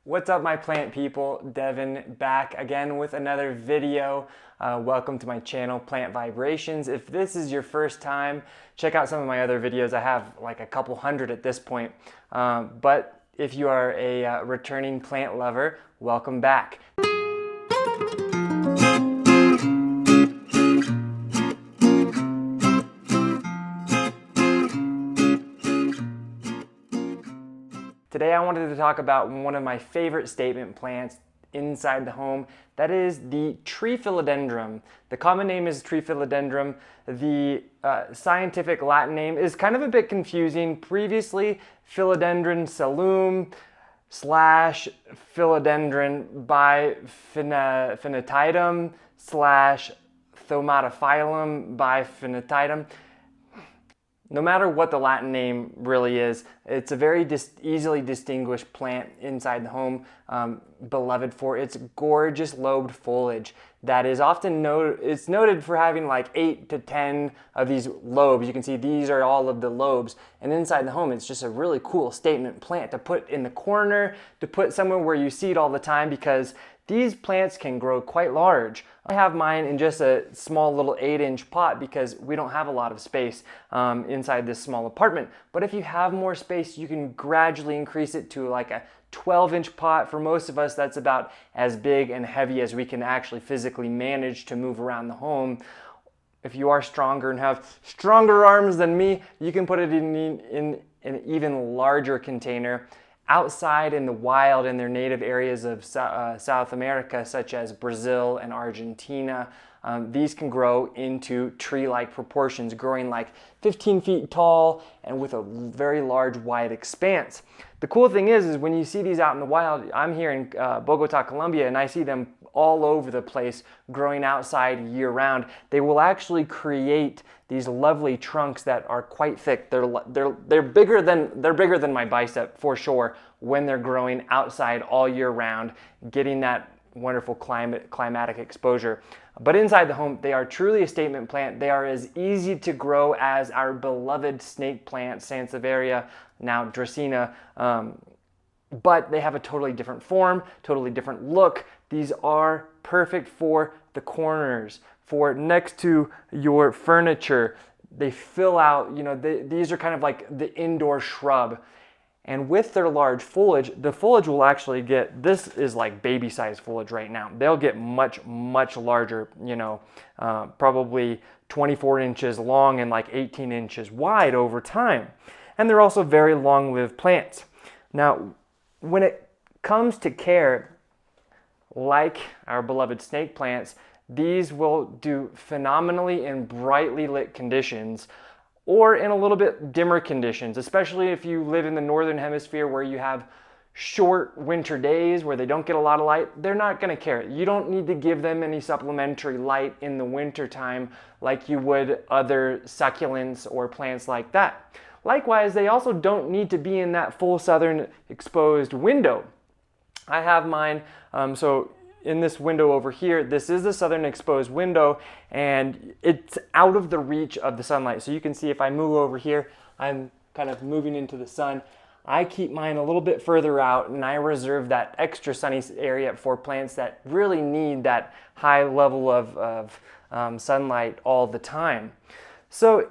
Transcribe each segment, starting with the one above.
What's up, my plant people? Devin back again with another video. Welcome to my channel, Plant Vibrations. If this is your first time, check out some of my other videos. I have like a couple hundred at this point. But if you are a returning plant lover, welcome back. Today I wanted to talk about one of my favorite statement plants inside the home. That is the tree philodendron. The common name is tree philodendron. The scientific Latin name is kind of a bit confusing. Previously, philodendron salum slash philodendron biphinitidum slash Thaumatophyllum biphinitidum. No matter what the Latin name really is, it's a very easily distinguished plant inside the home, beloved for its gorgeous lobed foliage that is often it's noted for having like 8 to 10 of these lobes. You can see these are all of the lobes, and inside the home it's just a really cool statement plant to put in the corner, to put somewhere where you see it all the time, because these plants can grow quite large. I have mine in just a small little 8-inch pot because we don't have a lot of space inside this small apartment. But if you have more space, you can gradually increase it to like a 12-inch pot. For most of us, that's about as big and heavy as we can actually physically manage to move around the home. If you are stronger and have stronger arms than me, you can put it in an even larger container. Outside in the wild in their native areas of South America, such as Brazil and Argentina, these can grow into tree-like proportions, growing like 15 feet tall and with a very large wide expanse. The cool thing is when you see these out in the wild, I'm here in Bogota, Colombia, and I see them all over the place growing outside year-round. They will actually create these lovely trunks that are quite thick. They're bigger than my bicep for sure when they're growing outside all year round, getting that wonderful climatic exposure. But inside the home, they are truly a statement plant. They are as easy to grow as our beloved snake plant, Sansevieria, now Dracaena. But they have a totally different form, totally different look. These are perfect for the corners, for next to your furniture. They fill out, these are kind of like the indoor shrub. And with their large foliage, the foliage will actually get, this is like baby size foliage right now. They'll get much, much larger, probably 24 inches long and like 18 inches wide over time. And they're also very long-lived plants. Now, when it comes to care, like our beloved snake plants, these will do phenomenally in brightly lit conditions or in a little bit dimmer conditions, especially if you live in the northern hemisphere where you have short winter days where they don't get a lot of light. They're not going to care. You don't need to give them any supplementary light in the winter time like you would other succulents or plants like that. Likewise, they also don't need to be in that full southern exposed window. I have mine, so in this window over here, this is the southern exposed window, and it's out of the reach of the sunlight. So you can see if I move over here, I'm kind of moving into the sun. I keep mine a little bit further out, and I reserve that extra sunny area for plants that really need that high level of sunlight all the time. So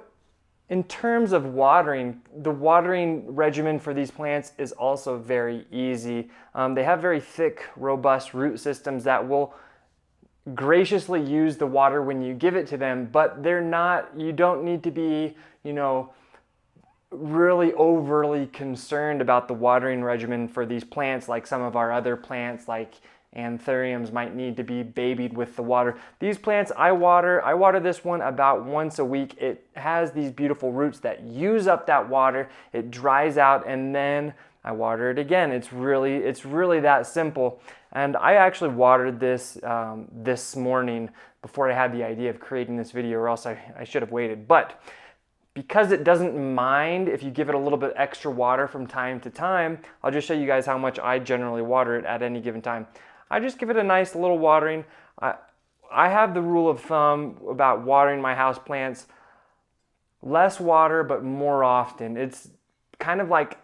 in terms of watering, the watering regimen for these plants is also very easy. They have very thick, robust root systems that will graciously use the water when you give it to them, but you don't need to be, really overly concerned about the watering regimen for these plants like some of our other plants like anthuriums might need to be babied with the water. These plants I water this one about once a week. It has these beautiful roots that use up that water. It dries out and then I water it again. It's really that simple. And I actually watered this this morning before I had the idea of creating this video, or else I should have waited. But because it doesn't mind if you give it a little bit extra water from time to time, I'll just show you guys how much I generally water it at any given time. I just give it a nice little watering. I have the rule of thumb about watering my house plants: less water, but more often. It's kind of like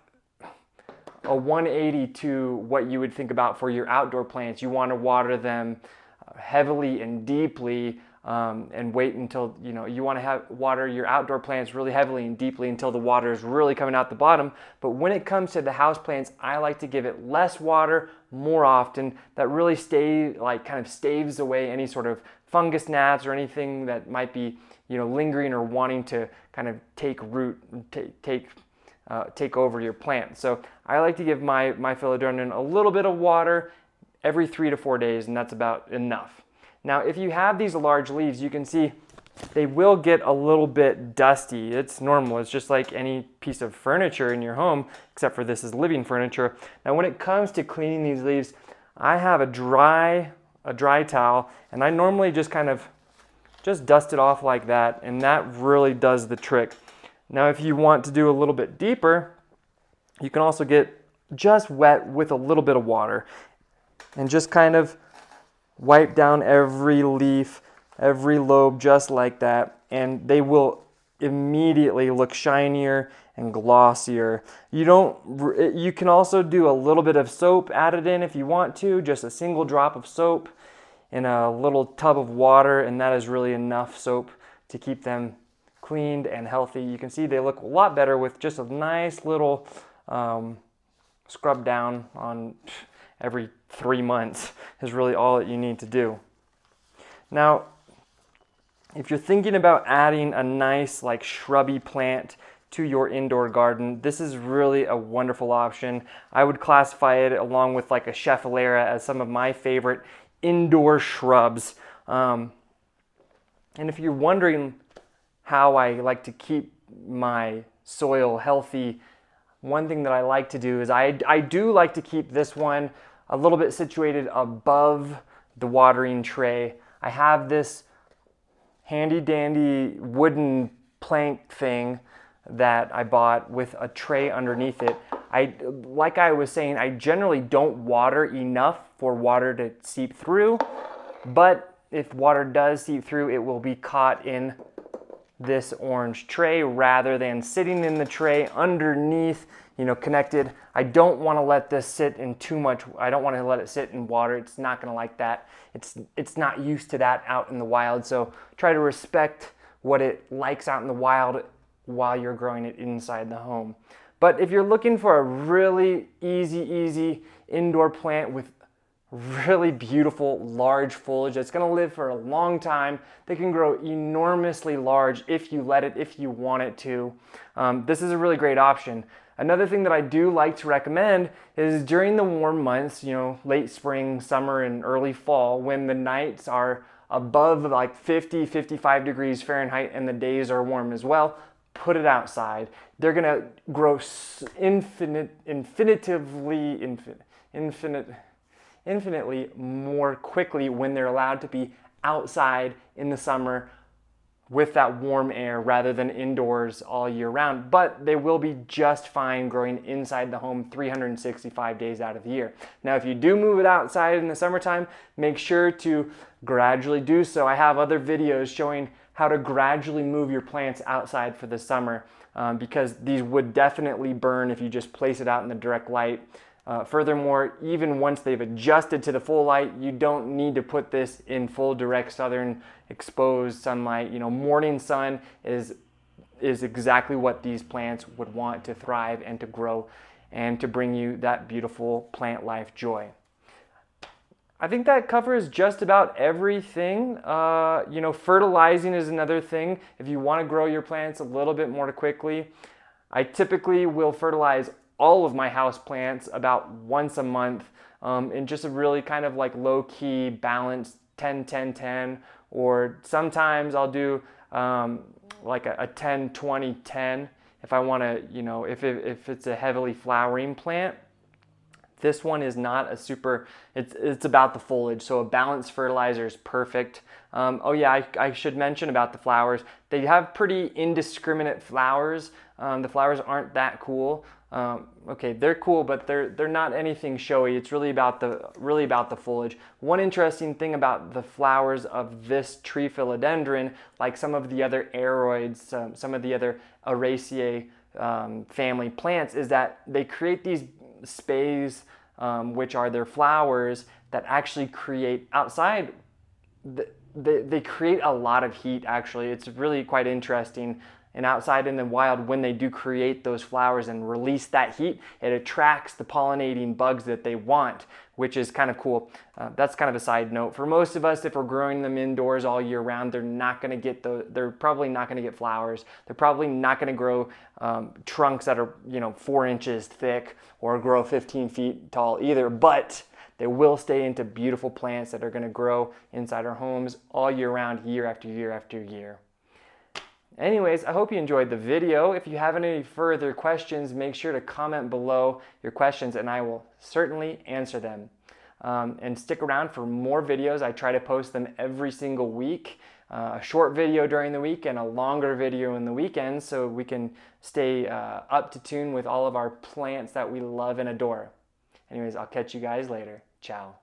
a 180 to what you would think about for your outdoor plants. You want to water them heavily and deeply, and wait until, you want to water your outdoor plants really heavily and deeply until the water is really coming out the bottom. But when it comes to the house plants, I like to give it less water more often. That really kind of staves away any sort of fungus gnats or anything that might be, lingering or wanting to kind of take root, take over your plant. So I like to give my philodendron a little bit of water every 3 to 4 days, and that's about enough. Now, if you have these large leaves, you can see they will get a little bit dusty. It's normal. It's just like any piece of furniture in your home, except for this is living furniture. Now, when it comes to cleaning these leaves, I have a dry towel, and I normally just kind of dust it off like that, and that really does the trick. Now, if you want to do a little bit deeper, you can also get just wet with a little bit of water and just kind of wipe down every leaf, every lobe just like that, and they will immediately look shinier and glossier. You can also do a little bit of soap added in if you want to, just a single drop of soap in a little tub of water, and that is really enough soap to keep them cleaned and healthy. You can see they look a lot better with just a nice little scrub down on every 3 months is really all that you need to do. Now, if you're thinking about adding a nice like shrubby plant to your indoor garden, this is really a wonderful option. I would classify it along with like a Schefflera as some of my favorite indoor shrubs. And if you're wondering how I like to keep my soil healthy, one thing that I like to do is I do like to keep this one a little bit situated above the watering tray. I have this handy dandy wooden plank thing that I bought with a tray underneath it. Like I was saying, I generally don't water enough for water to seep through, but if water does seep through, it will be caught in this orange tray rather than sitting in the tray underneath, connected. I don't want to let this sit in too much. I don't want to let it sit in water. It's not going to like that. It's not used to that out in the wild. So try to respect what it likes out in the wild while you're growing it inside the home. But if you're looking for a really easy indoor plant with really beautiful large foliage that's going to live for a long time, they can grow enormously large if you let it, if you want it to, this is a really great option. Another thing that I do like to recommend is during the warm months, late spring, summer, and early fall, when the nights are above like 50, 55 degrees Fahrenheit and the days are warm as well, put it outside. They're going to grow infinitely more quickly when they're allowed to be outside in the summer with that warm air rather than indoors all year round. But they will be just fine growing inside the home 365 days out of the year. Now, if you do move it outside in the summertime, make sure to gradually do so. I have other videos showing how to gradually move your plants outside for the summer, because these would definitely burn if you just place it out in the direct light. Furthermore, even once they've adjusted to the full light, you don't need to put this in full direct southern exposed sunlight. Morning sun is exactly what these plants would want to thrive and to grow and to bring you that beautiful plant life joy. I think that covers just about everything. Fertilizing is another thing. If you want to grow your plants a little bit more quickly, I typically will fertilize all of my house plants about once a month, in just a really kind of like low-key balanced 10-10-10, or sometimes I'll do like a 10-20-10 if I want to, if it's a heavily flowering plant. This one is not a super, it's about the foliage, so a balanced fertilizer is perfect. Oh yeah, I should mention about the flowers. They have pretty indiscriminate flowers. The flowers aren't that cool. Okay, they're cool, but they're not anything showy. It's really about the foliage. One interesting thing about the flowers of this tree philodendron, like some of the other aroids, some of the other Araceae family plants, is that they create these sprays, which are their flowers that actually create outside. They create a lot of heat actually. It's really quite interesting. And outside in the wild, when they do create those flowers and release that heat, it attracts the pollinating bugs that they want, which is kind of cool. That's kind of a side note. For most of us, if we're growing them indoors all year round, they're probably not going to get flowers. They're probably not going to grow trunks that are 4 inches thick or grow 15 feet tall either. But they will stay into beautiful plants that are going to grow inside our homes all year round, year after year after year. Anyways, I hope you enjoyed the video. If you have any further questions, make sure to comment below your questions and I will certainly answer them. And stick around for more videos. I try to post them every single week. A short video during the week and a longer video in the weekends so we can stay up to tune with all of our plants that we love and adore. Anyways, I'll catch you guys later. Ciao.